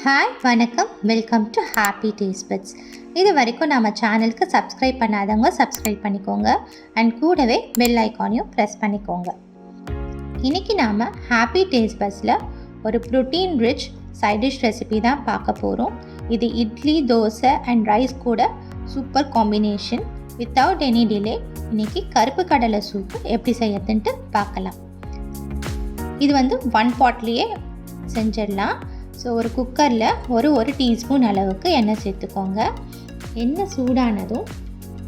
Hi வணக்கம், welcome to happy taste buds. இது வரைக்கும் நம்ம சேனலுக்கு சப்ஸ்கிரைப் பண்ணாதவங்க சப்ஸ்கிரைப் பண்ணிக்கோங்க அண்ட் கூடவே பெல் ஐக்கானையும் ப்ரெஸ் பண்ணிக்கோங்க. இன்றைக்கி நாம் ஹாப்பி டேஸ்ட் பட்ஸில் ஒரு protein rich side dish recipe தான் பார்க்க போகிறோம். இது இட்லி, தோசை அண்ட் ரைஸ் கூட super combination. Without any delay இன்றைக்கி கருப்பு கடலை சூப்பு எப்படி செய்யறதுன்ட்டு பார்க்கலாம். இது ஒன் பாட்லேயே செஞ்சிடலாம். ஸோ ஒரு குக்கரில் ஒரு டீஸ்பூன் அளவுக்கு எண்ணெய் சேர்த்துக்கோங்க. எண்ணெய் சூடானதும்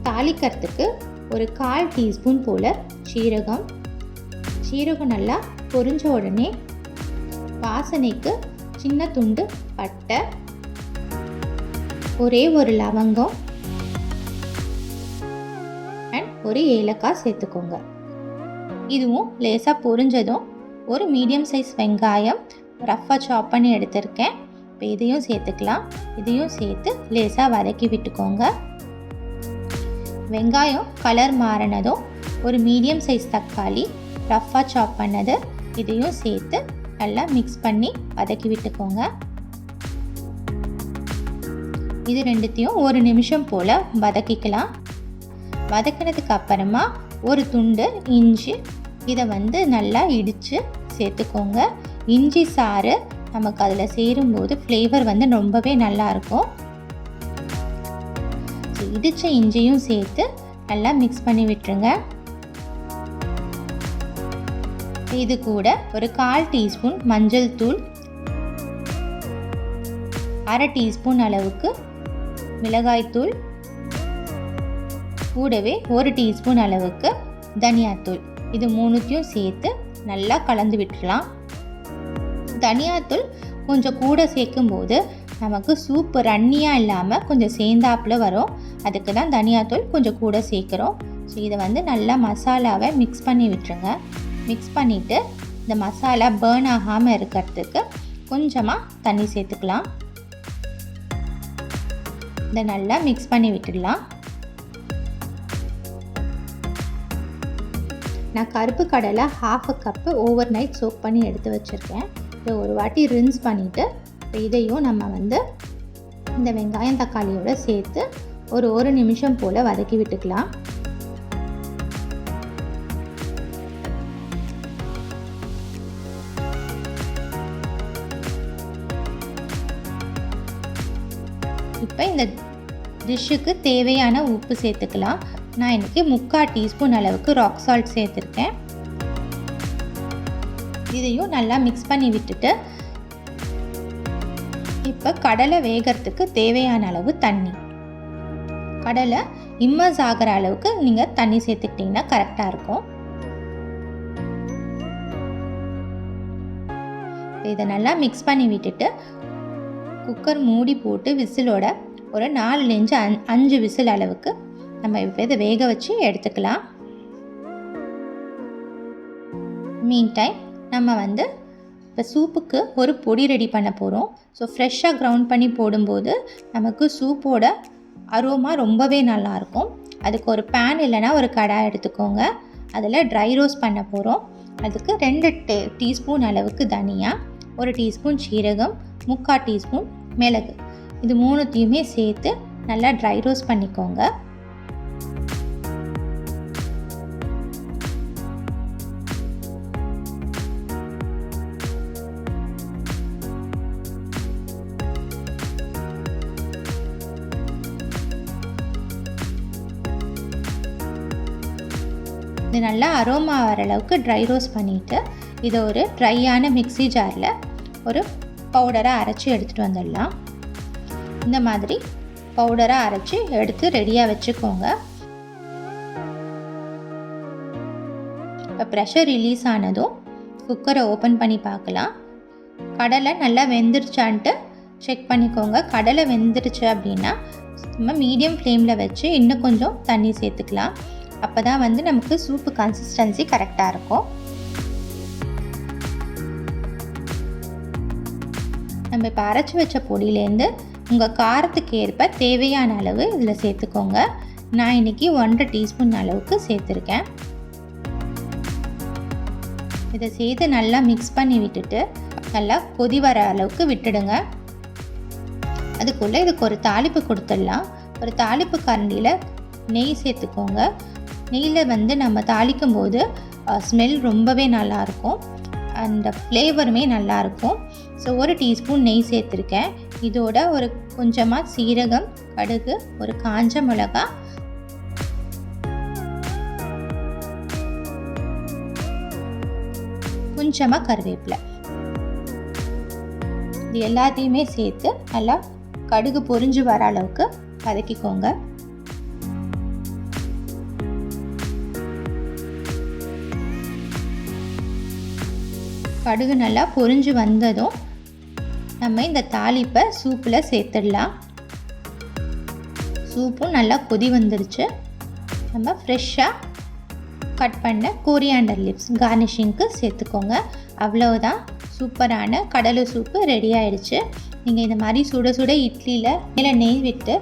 தாளிக்கிறதுக்கு ஒரு 1/4 டீஸ்பூன் போல் சீரகம் நல்லா பொரிஞ்ச உடனே வாசனைக்கு சின்ன துண்டு பட்டை, ஒரு லவங்கம் அண்ட் ஒரு ஏலக்காய் சேர்த்துக்கோங்க. இதுவும் லேசாக பொரிஞ்சதும் ஒரு மீடியம் சைஸ் வெங்காயம் ரஃப்பாக சாப் பண்ணி எடுத்திருக்கேன். இப்போ இதையும் சேர்த்துக்கலாம். இதையும் சேர்த்து லேசாக வதக்கி விட்டுக்கோங்க. வெங்காயம் கலர் மாறினதும் ஒரு மீடியம் சைஸ் தக்காளி ரஃப்பாக சாப் பண்ணது இதையும் சேர்த்து நல்லா மிக்ஸ் பண்ணி வதக்கி விட்டுக்கோங்க. இது ரெண்டுத்தையும் ஒரு நிமிஷம் போல் வதக்கிக்கலாம். வதக்கினதுக்கு அப்புறமா ஒரு துண்டு இஞ்சி இதை நல்லா இடித்து சேர்த்துக்கோங்க. இஞ்சி சாறு நமக்கு அதில் சேரும்போது ஃப்ளேவர் ரொம்பவே நல்லாயிருக்கும். இடித்த இஞ்சியும் சேர்த்து நல்லா மிக்ஸ் பண்ணி விட்டுருங்க. இது கூட ஒரு 1/4 டீஸ்பூன் மஞ்சள் தூள், 1/2 டீஸ்பூன் அளவுக்கு மிளகாய்த்தூள், கூடவே 1 டீஸ்பூன் அளவுக்கு தனியாத்தூள், இது மூணுத்தையும் சேர்த்து நல்லா கலந்து விட்டுடலாம். தனியாத்தூள் கொஞ்சம் கூட சேர்க்கும்போது நமக்கு சூப்பு ரன்னியாக இல்லாமல் கொஞ்சம் சேர்ந்தாப்பில் வரும். அதுக்கு தான் தனியாத்தூள் கொஞ்சம் கூட சேர்க்குறோம். ஸோ இதை நல்லா மசாலாவை மிக்ஸ் பண்ணி விட்டுருங்க. மிக்ஸ் பண்ணிவிட்டு இந்த மசாலா பேர்ன் ஆகாமல் இருக்கிறதுக்கு கொஞ்சமாக தண்ணி சேர்த்துக்கலாம். இதை நல்லா மிக்ஸ் பண்ணி விட்டுடலாம். நான் கருப்பு கடலை 1/2 கப்பு ஓவர் நைட் சோக் பண்ணி எடுத்து வச்சுருக்கேன். இதை ஒரு வாட்டி ரின்ஸ் பண்ணிவிட்டு இதையும் நம்ம இந்த வெங்காயம் தக்காளியோடு சேர்த்து ஒரு நிமிஷம் போல் வதக்கி விட்டுக்கலாம். இப்போ இந்த டிஷ்ஷுக்கு தேவையான உப்பு சேர்த்துக்கலாம். நான் இன்றைக்கி 3/4 டீஸ்பூன் அளவுக்கு ராக் சால்ட் சேர்த்துருக்கேன். இதையும் நல்லா மிக்ஸ் பண்ணி விட்டுட்டு இப்போ கடலை வேகிறதுக்கு தேவையான அளவு தண்ணி, கடலை இம்மர்ஸ் ஆகிற அளவுக்கு நீங்கள் தண்ணி சேர்த்துக்கிட்டிங்கன்னா கரெக்டாக இருக்கும். இதை நல்லா மிக்ஸ் பண்ணி விட்டுட்டு குக்கர் மூடி போட்டு விசிலோட ஒரு 4 5 விசில் அளவுக்கு நம்ம இப்போ இதை வேக வச்சு எடுத்துக்கலாம். மீன் டைம் நம்ம இப்போ சூப்புக்கு ஒரு பொடி ரெடி பண்ண போகிறோம். ஸோ ஃப்ரெஷ்ஷாக கிரவுண்ட் பண்ணி போடும்போது நமக்கு சூப்போட அரோமா ரொம்பவே நல்லாயிருக்கும். அதுக்கு ஒரு பேன் இல்லைனா ஒரு கடாய் எடுத்துக்கோங்க. அதில் ட்ரை ரோஸ்ட் பண்ண போகிறோம். அதுக்கு 2 டீஸ்பூன் அளவுக்கு தனியா, 1 டீஸ்பூன் சீரகம், 3/4 டீஸ்பூன் மிளகு, இது மூணுத்தையுமே சேர்த்து நல்லா ட்ரை ரோஸ்ட் பண்ணிக்கோங்க. இது நல்லா அரோமா வர அளவுக்கு ட்ரை ரோஸ்ட் பண்ணிவிட்டு இதை ஒரு ட்ரையான மிக்ஸி ஜாரில் ஒரு பவுடராக அரைச்சி எடுத்துகிட்டு வந்துடலாம். இந்த மாதிரி பவுடராக அரைச்சி எடுத்து ரெடியாக வச்சுக்கோங்க. இப்போ ப்ரெஷர் ரிலீஸ் ஆனதும் குக்கரை ஓப்பன் பண்ணி பார்க்கலாம். கடலை நல்லா வெந்துருச்சான்ட்டு செக் பண்ணிக்கோங்க. கடலை வெந்துருச்சு அப்படின்னா நம்ம மீடியம் ஃப்ளேமில் வச்சு இன்னும் கொஞ்சம் தண்ணி சேர்த்துக்கலாம். அப்போ தான் நமக்கு சூப்பு கன்சிஸ்டன்சி கரெக்டாக இருக்கும். நம்ம இப்போ அரைச்சி வச்ச பொடியிலேருந்து உங்கள் காரத்துக்கு ஏற்ப தேவையான அளவு இதில் சேர்த்துக்கோங்க. நான் இன்றைக்கி 1/2 டீஸ்பூன் அளவுக்கு சேர்த்துருக்கேன். இதை சேர்த்து நல்லா மிக்ஸ் பண்ணி விட்டுட்டு நல்லா கொதி வர அளவுக்கு விட்டுடுங்க. அதுக்குள்ளே இதுக்கு ஒரு தாளிப்பு கொடுத்துடலாம். ஒரு தாளிப்பு கரண்டியில் நெய் சேர்த்துக்கோங்க. நெய்யில் நம்ம தாளிக்கும் போது ஸ்மெல் ரொம்பவே நல்லாயிருக்கும், அந்த ஃப்ளேவருமே நல்லாயிருக்கும். ஸோ 1 டீஸ்பூன் நெய் சேர்த்துருக்கேன். இதோட ஒரு கொஞ்சமாக சீரகம், கடுகு, ஒரு காஞ்ச மிளகா, கொஞ்சமாக கருவேப்பிலை, இது எல்லாத்தையுமே சேர்த்து நல்லா கடுகு பொரிஞ்சு வர அளவுக்கு வதக்கிக்கோங்க. கடுகு நல்லா பொரிஞ்சு வந்ததும் நம்ம இந்த தாளிப்பை சூப்பில் சேர்த்துடலாம். சூப்பும் நல்லா கொதி வந்துருச்சு. நம்ம ஃப்ரெஷ்ஷாக கட் பண்ண கோரியாண்டர் லீவ்ஸ் கார்னிஷிங்க்கு சேர்த்துக்கோங்க. அவ்வளவுதான், சூப்பரான கடலை சூப்பு ரெடி ஆயிடுச்சு. நீங்கள் இந்த மாதிரி சுட சுட இட்லியில் மேலே நெய் விட்டு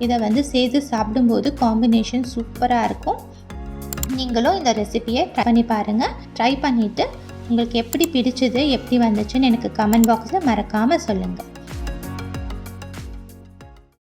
இதை சேர்த்து சாப்பிடும்போது காம்பினேஷன் சூப்பராக இருக்கும். நீங்களும் இந்த ரெசிபியை ட்ரை பண்ணி பாருங்கள். ட்ரை பண்ணிவிட்டு உங்களுக்கு எப்படி பிடிச்சது, எப்படி வந்துச்சுன்னு எனக்கு கமெண்ட் பாக்ஸில் மறக்காமல் சொல்லுங்கள்.